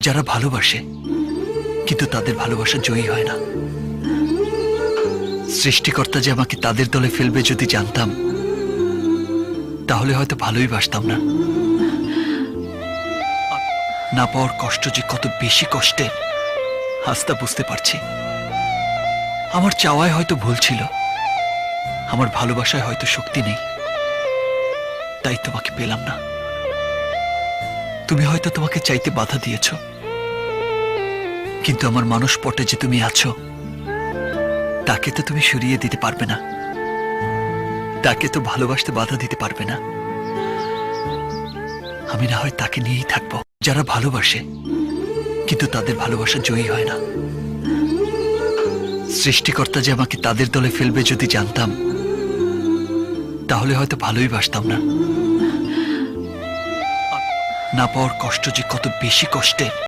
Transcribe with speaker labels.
Speaker 1: যারা ভালোবাসে কিন্তু তাদের ভালোবাসা জয়ী হয় না। সৃষ্টিকর্তা যে আমাকে তাদের দলে ফেলবে যদি জানতাম, তাহলে হয়তো ভালোই বাসতাম না। না পাওয়ার কষ্ট যে কত বেশি কষ্টের আজ তা বুঝতে পারছি। আমার চাওয়ায় হয়তো ভুল ছিল, আমার ভালোবাসায় হয়তো শক্তি নেই, তাই তোমাকে পেলাম না। তুমি হয়তো তোমাকে চাইতে বাধা দিয়েছ, কিন্তু আমার মানুষ পটে যে তুমি আছো তাকে তো তুমি সরিয়ে দিতে পারবে না, তাকে তো ভালোবাসতে বাধা দিতে পারবে না। আমি না হয় তাকে নিয়েই থাকবো। যারা ভালোবাসে কিন্তু তাদের ভালোবাসা জয়ী হয় না। সৃষ্টিকর্তা যে আমাকে তাদের দলে ফেলবে যদি জানতাম, তাহলে হয়তো ভালোই বাসতাম না। না পাওয়ার কষ্ট যে কত বেশি কষ্টের